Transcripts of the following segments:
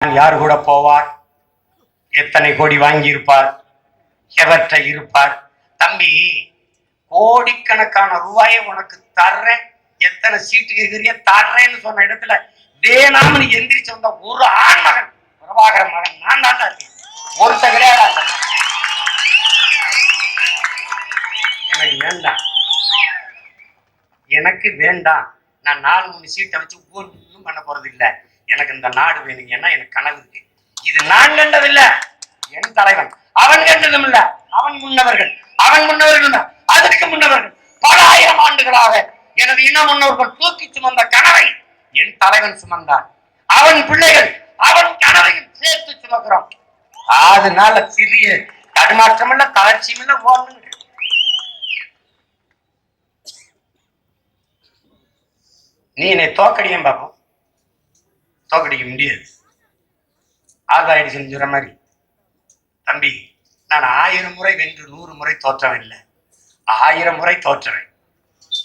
யார் கூட போவார், எத்தனை கோடி வாங்கி இருப்பார், எவற்றை இருப்பார். தம்பி, கோடிக்கணக்கான ரூபாயை உனக்கு தர்றேன், எத்தனை சீட்டு கேட்கிறிய தர்றேன்னு சொன்ன இடத்துல வேணாம்னு எந்திரிச்சு வந்த ஒரு ஆண் மகன் பிரபாகர மகன் நான் தான் இருக்கேன். ஒருத்த கிடையாது. எனக்கு வேண்டாம், எனக்கு வேண்டாம். நான் 4-3 சீட்டை வச்சு ஒன்றும் பண்ண போறது இல்லை. எனக்கு இந்த நாடு வேணுங்க. ஏன்னா எனக்கு கனவு இருக்கு. இது நான் கண்டதில்லை, என் தலைவன். அவன் கண்டதும் இல்ல, அவன் முன்னவர்கள், அவன் முன்னவர்கள், அதற்கு முன்னவர்கள் பல ஆயிரம் ஆண்டுகளாக எனது இன முன்னோர்கள் தூக்கி சுமந்த கனவை என் தலைவன் சுமந்தான். அவன் பிள்ளைகள் அவன் கனவையும் சேர்த்து சுமக்கிறோம். அதனால சிறிய தடுமாற்றம் இல்ல, தளர்ச்சியும் இல்ல. போன்னு நீ என்னை தோக்கடியும் பார்ப்போம், தோக்கடிக்க முடியாது. ஆதாயிடு செஞ்சுற மாதிரி. தம்பி, நான் 1000 முறை வென்று 100 முறை தோற்றவன் இல்லை, 1000 முறை தோற்றவன்.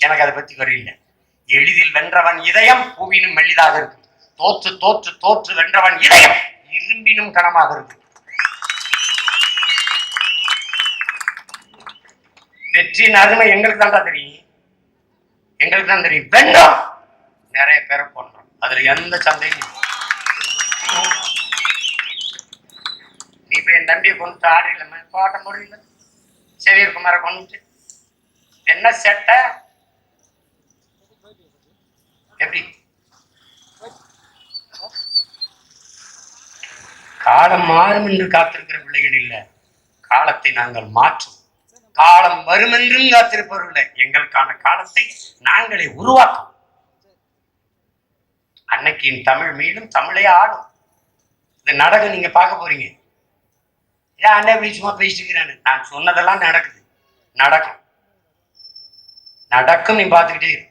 எனக்கு அதை பத்தி வரையில்லை. எளிதில் வென்றவன் இதயம் பூவினும் மெல்லிதாக இருக்கும். தோற்று தோற்று தோற்று வென்றவன் இதயம் இரும்பினும் கனமாக இருக்கும். வெற்றியின் அருமை எங்களுக்கு தான்டா தெரியும், எங்களுக்கு தான் தெரியும். வென்றோம், நிறைய பேரை போன்றோம், அதுல எந்த சந்தையும். நீ இப்ப என் தம்பியை கொண்டு ஆடு இல்ல போட்ட முடியல, செவியர் குமார கொண்டு என்ன செட்ட எப்படி காலம் மாறும் என்று காத்திருக்கிற பிள்ளைகள் இல்ல, காலத்தை நாங்கள் மாற்றும். காலம் வரும் என்றும் காத்திருப்பவர்கள். எங்களுக்கான காலத்தை நாங்களே உருவாக்கும். அன்னைக்கு தமிழ் மீண்டும் தமிழே ஆடும். இந்த நாடகம் நீங்க பார்க்க போறீங்க. ஏன் அண்ணன் இப்படி சும்மா பேசிட்டு இருக்கிறான்னு? நான் சொன்னதெல்லாம் நடக்குது, நடக்கும், நடக்கும். நீ பார்த்துக்கிட்டே இரு.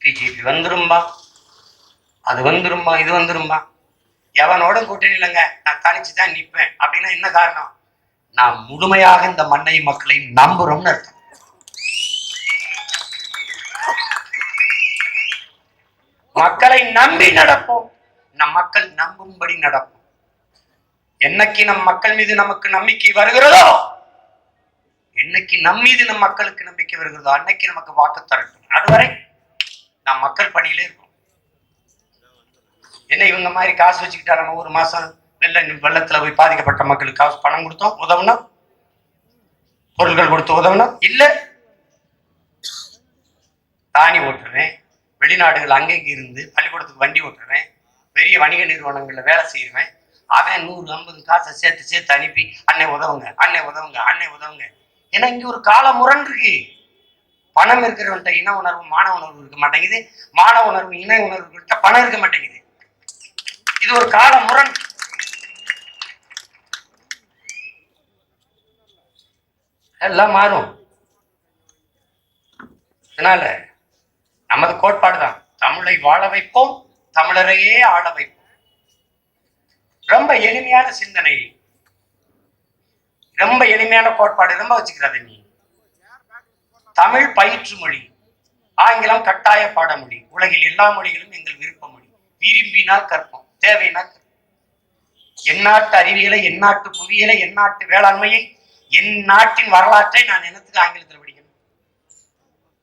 பிஜேபி வந்துரும்பா, அது வந்துரும்பா, இது வந்துரும்பா. எவனோட கூட்டணி இல்லைங்க, நான் தனிச்சுதான் நிற்பேன் அப்படின்னா என்ன காரணம்? நான் முழுமையாக இந்த மண்ணை மக்களை நம்புறோம்னு அர்த்தம். மக்களை நம்பி நடப்போம், நம் மக்கள் நம்பும்படி நடப்போம். என்னைக்கு நம் மக்கள் மீது நமக்கு நம்பிக்கை வருகிறதோ, என்னைக்கு நம் மீது நம் மக்களுக்கு நம்பிக்கை வருகிறதோ அன்னைக்கு நமக்கு வாக்கு தரட்டும். அதுவரை நாம் மக்கள் பணியிலே இருக்கோம். என்ன இவங்க மாதிரி காசு வச்சுக்கிட்டா நம்ம ஒரு மாசம் வெள்ளத்துல போய் பாதிக்கப்பட்ட மக்களுக்கு காசு பணம் கொடுத்தோம் உதவணும், பொருட்கள் கொடுத்து உதவணும் இல்ல. தானி ஓட்டுறேன், வெளிநாடுகள் அங்கேக்கு இருந்து பள்ளிக்கூடத்துக்கு வண்டி ஓட்டுறேன், பெரிய வணிக நிறுவனங்கள்ல வேலை செய்யறேன். அவன் 100-50 காசை சேர்த்து சேர்த்து அனுப்பி அன்னை உதவுங்க, அன்னை உதவுங்க, அன்னை உதவுங்க. ஏன்னா இங்க ஒரு கால முரண் இருக்கு. பணம் இருக்கிறவன்ட்ட இன உணர்வு மான உணர்வு இருக்க மாட்டேங்குது, மான உணர்வு இன உணர்வுகிட்ட பணம் இருக்க மாட்டேங்குது. இது ஒரு கால முரண். எல்லாம் மாறும். அதனால நமது கோட்பாடுதான் தமிழை வாழ வைப்போம், தமிழரையே ஆள வைப்போம். ரொம்ப எளிமையான சிந்தனை, ரொம்ப எளிமையான கோட்பாடு. ரொம்ப வச்சுக்கிறாத நீ. தமிழ் பயிற்று மொழி, ஆங்கிலம் கட்டாய பாடமொழி. உலகில் எல்லா மொழிகளும் எங்கள் விருப்ப மொழி. விரும்பினால் கற்போம், தேவைனா எந்நாட்டு அறிவியலை, எந்நாட்டு புவியியலை, எந்நாட்டு வேளாண்மையை, என் நாட்டின் வரலாற்றை நான் என்னத்துக்கு ஆங்கிலத்தில் படிக்கணும்?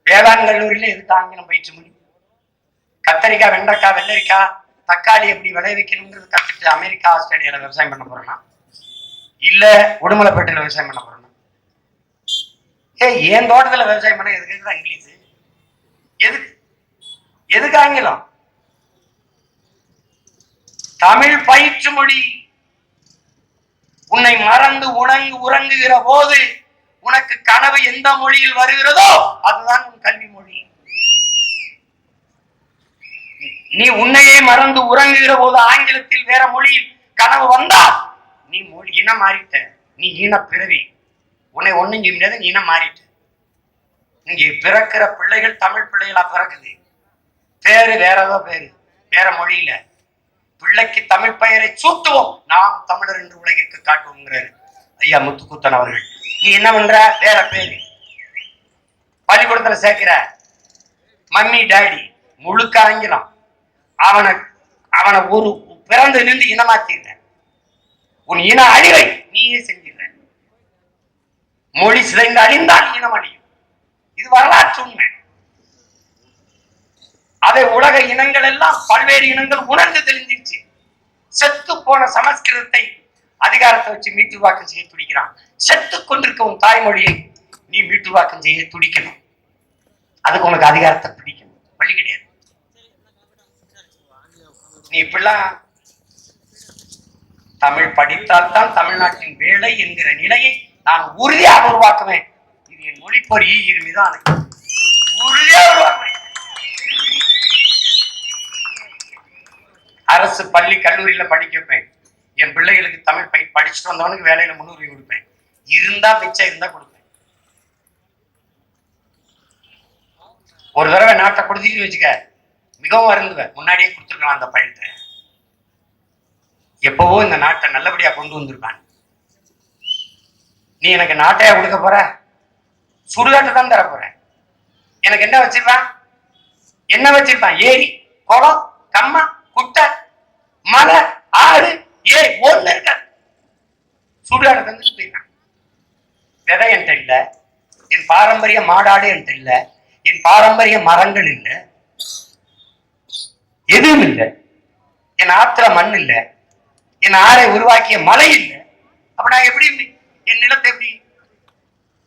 வேளாண் கல்லூரியில எதுக்கு ஆங்கிலம் பயிற்று மொழி? கத்தரிக்காய், வெண்டைக்காய், வெள்ளரிக்காய், தக்காளி எப்படி விளைவிக்கணுங்கிறது கத்துட்டு அமெரிக்கா, ஆஸ்திரேலியால விவசாயம் பண்ண போறேன்னா இல்ல உடுமலைப்பேட்டையில விவசாயம் பண்ண போறேன்னா? என் தோட்டத்துல விவசாயம் பண்ண எதுக்கு இங்கிலீஷ்? எதுக்கு எதுக்கு ஆங்கிலம்? தமிழ் பயிற்று மொழி. உன்னை மறந்து உறங்குகிற போது உனக்கு கனவு எந்த மொழியில் வருகிறதோ அதுதான் உன் கல்வி மொழி. நீ உன்னையே மறந்து உறங்குகிற போது ஆங்கிலத்தில் வேற மொழியில் கனவு வந்தா நீ மொழி இனம் மாறிட்ட, நீ இன பிறவி. உன்னை ஒண்ணும் செய்ய முடியாது, நீ இனம் மாறிட்ட. இங்கே பிறக்கிற பிள்ளைகள் தமிழ் பிள்ளைகளா பிறக்குது, பேரு வேற ஏதோ பேரு, வேற மொழியில. பிள்ளைக்கு தமிழ் பெயரை சூட்டுவோம், நாம் தமிழர் என்று உலகிற்கு காட்டுவோங்கிறாரு ஐயா முத்துக்குத்தன் அவர்கள். நீ என்ன பண்ற? வேற பேரு பள்ளிக்கூடத்துல சேர்க்கிற, மம்மி டாடி முழுக்க ஆங்கிலம். அவனை அவனை ஒரு பிறந்து நின்று இனமாத்திடுற, உன் இன அழிவை நீயே செஞ்சிடுற. மொழி சிதைந்து அழிந்தால் இனம் அழியும். இது வரலாற்று உண்மை. அதை உலக இனங்கள் எல்லாம் பல்வேறு இனங்கள் உணர்ந்து தெளிஞ்சிருச்சு. செத்து போன சமஸ்கிருதத்தை அதிகாரத்தை வச்சு மீட்டுருவாக்கம் செய்ய துடிக்கிறான். செத்து கொண்டிருக்க உன் தாய்மொழியை நீ மீட்டுருவாக்கம் செய்ய துடிக்கணும். அதுக்கு உனக்கு அதிகாரத்தை பிடிக்கணும், வழி கிடையாது. நீ இப்படிலாம் தமிழ் படித்தால் தான் தமிழ்நாட்டின் வேலை என்கிற நிலையை நான் உறுதியாக உருவாக்குவேன். இது என் மொழிப்போர் ஈகிற மீதான உறுதியாக உருவாக்குவேன். அரசு பள்ளி கல்லூரியில படிக்க வைப்பேன். என் பிள்ளைகளுக்கு தமிழ் படிச்சுட்டு வந்தவனுக்கு வேலையில முன்னுரிமை கொடுப்பேன். இருந்தா மிச்சம் இருந்தா கொடுப்பேன். ஒரு தடவை நாட்டை கொடுத்துட்டு வச்சுக்க, மிகவும் வருந்துவேன். முன்னாடியே கொடுத்துருக்கலாம் அந்த பையன்கிட்ட. எப்பவோ இந்த நாட்டை நல்லபடியா கொண்டு வந்திருப்பான். நீ எனக்கு நாட்டையா கொடுக்க போற? சுடுகாட்டை தான் தர போற. எனக்கு என்ன வச்சிருப்பான்? என்ன வச்சிருப்பான்? ஏரி, குளம், கம்மா, குட்டை, மலை, ஆறு, ஒண்ணு இருக்க. சுடுகாட்டை தந்துட்டு போயிருக்கான். விதை என்கிட்ட இல்ல, என் பாரம்பரிய மாடாடு என்கிட்ட இல்ல, என் பாரம்பரிய மரங்கள் இல்ல, எதுவும் இல்லை. என் ஆத்திர மண் இல்ல, என் ஆறை உருவாக்கிய மலை இல்லை. அப்ப நான் எப்படி என் நிலத்தை எப்படி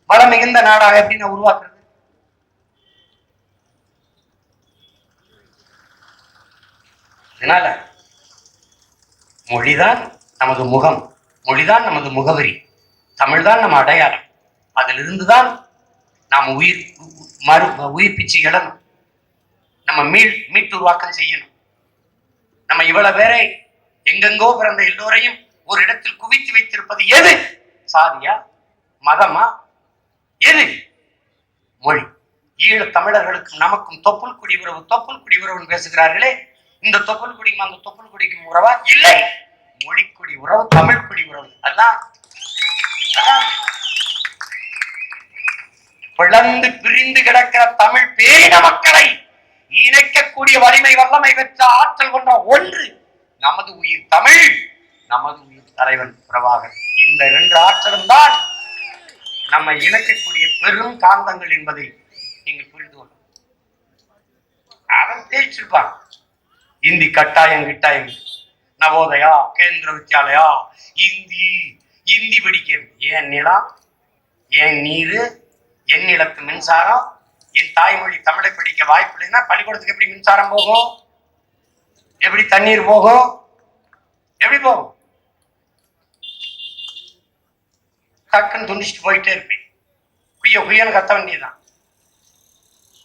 வளம் மிகுந்த நாடாக எப்படி நான் உருவாக்குறது? அதனால மொழிதான் நமது முகம், மொழிதான் நமது முகவரி, தமிழ்தான் நம்ம அடையாளம். அதிலிருந்துதான் நாம் உயிர் பிச்சு எழணும். நம்ம மீட்டுருவாக்கம் செய்யணும். நம்ம இவ்வளவு பேரை எங்கெங்கோ பிறந்த எல்லோரையும் ஒரு இடத்தில் குவித்து வைத்திருப்பது எது? சாதியா, மதமா, எது? மொழி. ஈழ தமிழர்களுக்கும் நமக்கும் தொப்புள் குடி உறவு பேசுகிறார்களே, இந்த தொப்புள் குடிக்கும் அந்த தொப்புள் குடிக்கும் உறவா? இல்லை, மொழிக்குடி உறவு, தமிழ் குடி உறவு. அதான் பிளந்து பிரிந்து கிடக்கிற தமிழ் பேரின மக்களை இணைக்கக்கூடிய வலிமை வல்லமை பெற்ற ஆற்றல் கொண்ட ஒன்று நமது உயிர் தமிழ், நமது உயிர் தலைவன் பிரபாகர். இந்த இரண்டு ஆற்றலும் தான் நம்மை இணைக்கக்கூடிய பெரும் காந்தங்கள் என்பதை நீங்கள் புரிந்து கொள்ளும். அவன் தேய்ச்சிருப்பான். இந்தி கட்டாயம் கிட்டாயம், நவோதயா, கேந்திர வித்யாலயா, இந்தி படிக்கிறது. ஏன் நிலம், ஏன் நீரு, என் நிலத்து மின்சாரம், என் தாய்மொழி தமிழை படிக்க வாய்ப்பு இல்லைன்னா பள்ளிக்கூடத்துக்கு எப்படி மின்சாரம் போகும்? எப்படி தண்ணீர் போகும்? எப்படி போகும்? டக்குன்னு துண்டிச்சுட்டு போயிட்டே இருப்பேன். குய்யன்னு கத்த வேண்டியதுதான்.